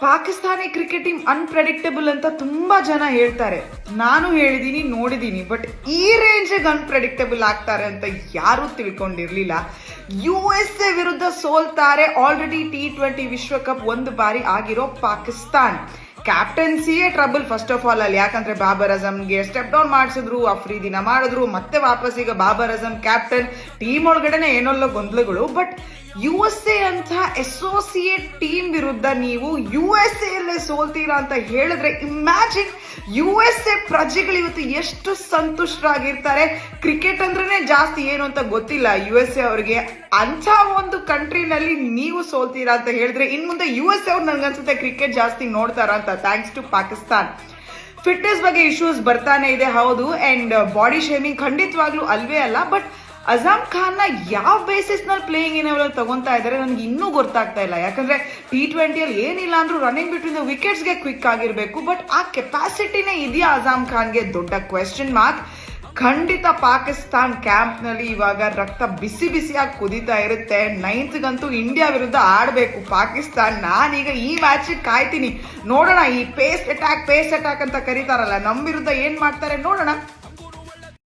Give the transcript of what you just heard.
Pakistani cricket team unpredictable ಅಂತ ತುಂಬಾ ಜನ ಹೇಳ್ತಾರೆ. ನಾನು ಹೇಳಿದೀನಿ, ನೋಡಿದೀನಿ. ಬಟ್ ಈ ರೇಂಜಿಗೆ ಅನ್ಪ್ರೆಡಿಕ್ಟಬಲ್ ಆಗ್ತಾರೆ ಅಂತ ಯಾರೂ ತಿಳ್ಕೊಂಡಿರ್ಲಿಲ್ಲ. USA ವಿರುದ್ಧ ಸೋಲ್ತಾರೆ. ಆಲ್ರೆಡಿ T20 ವಿಶ್ವಕಪ್ ಒಂದು ಬಾರಿ ಆಗಿರೋ ಪಾಕಿಸ್ತಾನ್. ಕ್ಯಾಪ್ಟನ್ಸಿಯೇ ಟ್ರಬಲ್ ಫಸ್ಟ್ ಆಫ್ ಆಲ್ ಅಲ್ಲಿ. ಯಾಕಂದ್ರೆ ಬಾಬರ್ ಅಜಮ್ಗೆ ಸ್ಟೆಪ್ ಡೌನ್ ಮಾಡಿಸಿದ್ರು, ಅಫ್ರೀದಿನ ಮಾಡಿದ್ರು, ಮತ್ತೆ ವಾಪಸ್ ಈಗ ಬಾಬರ್ ಅಜಮ್ ಕ್ಯಾಪ್ಟನ್. ಟೀಮ್ ಒಳಗಡೆನೆ ಏನೆಲ್ಲ ಗೊಂದಲಗಳು. ಬಟ್ USA ಅಂತ ಅಸೋಸಿಯೇಟ್ ಟೀಮ್ ವಿರುದ್ಧ ನೀವು USA ಅಲ್ಲೇ ಸೋಲ್ತೀರಾ ಅಂತ ಹೇಳಿದ್ರೆ ಇಮ್ಯಾಜಿನ್ USA ಪ್ರಜೆಗಳು ಇವತ್ತು ಎಷ್ಟು ಸಂತುಷ್ಟರಾಗಿರ್ತಾರೆ. ಕ್ರಿಕೆಟ್ ಅಂದ್ರೇನೆ ಜಾಸ್ತಿ ಏನು ಅಂತ ಗೊತ್ತಿಲ್ಲ USA ಅವ್ರಿಗೆ. ಅಂತ ಒಂದು ಕಂಟ್ರಿನಲ್ಲಿ ನೀವು ಸೋಲ್ತೀರಾ ಅಂತ ಹೇಳಿದ್ರೆ ಇನ್ ಮುಂದೆ USA ಅವ್ರು ನನ್ಗನ್ಸುತ್ತೆ ಕ್ರಿಕೆಟ್ ಜಾಸ್ತಿ ನೋಡ್ತಾರ ಅಂತ. Thanks to Pakistan. ಫಿಟ್ನೆಸ್ ಬಗ್ಗೆ ಇಶ್ಯೂಸ್ ಬರ್ತಾನೆ ಇದೆ, ಹೌದು. ಅಂಡ್ ಬಾಡಿ ಶೇಮಿಂಗ್ ಖಂಡಿತವಾಗ್ಲೂ ಅಲ್ವೇ ಅಲ್ಲ. ಬಟ್ ಅಜಾಮ್ ಖಾನ್ ನ ಯಾವ ಬೇಸಿಸ್ ನಲ್ಲಿ ಪ್ಲೇಯಿಂಗ್ ಏನೆಲ್ಲ ತಗೊಂತಾ ಇದಾರೆ ನನಗೆ ಇನ್ನೂ ಗೊತ್ತಾಗ್ತಾ ಇಲ್ಲ. ಯಾಕಂದ್ರೆ T20 ಅಲ್ಲಿ ಏನಿಲ್ಲ ಅಂದ್ರೂ ರನ್ನಿಂಗ್ ಬಿಟ್ವೀನ್ ದ ವಿಕೆಟ್ಸ್ ಗೆ ಕ್ವಿಕ್ ಆಗಿರ್ಬೇಕು. ಬಟ್ ಆ ಕೆಪಾಸಿಟಿನೇ ಇದೆಯಾ ಅಜಾಮ್ ಖಾನ್ಗೆ? ದೊಡ್ಡ ಕ್ವೆಶ್ಚನ್ ಮಾರ್ಕ್. ಖಂಡಿತ ಪಾಕಿಸ್ತಾನ್ ಕ್ಯಾಂಪ್ ನಲ್ಲಿ ಇವಾಗ ರಕ್ತ ಬಿಸಿ ಬಿಸಿಯಾಗಿ ಕುದೀತಾ ಇರುತ್ತೆ. 9th ಇಂಡಿಯಾ ವಿರುದ್ಧ ಆಡ್ಬೇಕು ಪಾಕಿಸ್ತಾನ್. ನಾನೀಗ ಈ ಮ್ಯಾಚ್ ಕಾಯ್ತೀನಿ. ನೋಡೋಣ, ಈ ಪೇಸ್ ಅಟ್ಯಾಕ್ ಅಂತ ಕರೀತಾರಲ್ಲ, ನಮ್ ವಿರುದ್ಧ ಏನ್ ಮಾಡ್ತಾರೆ ನೋಡೋಣ.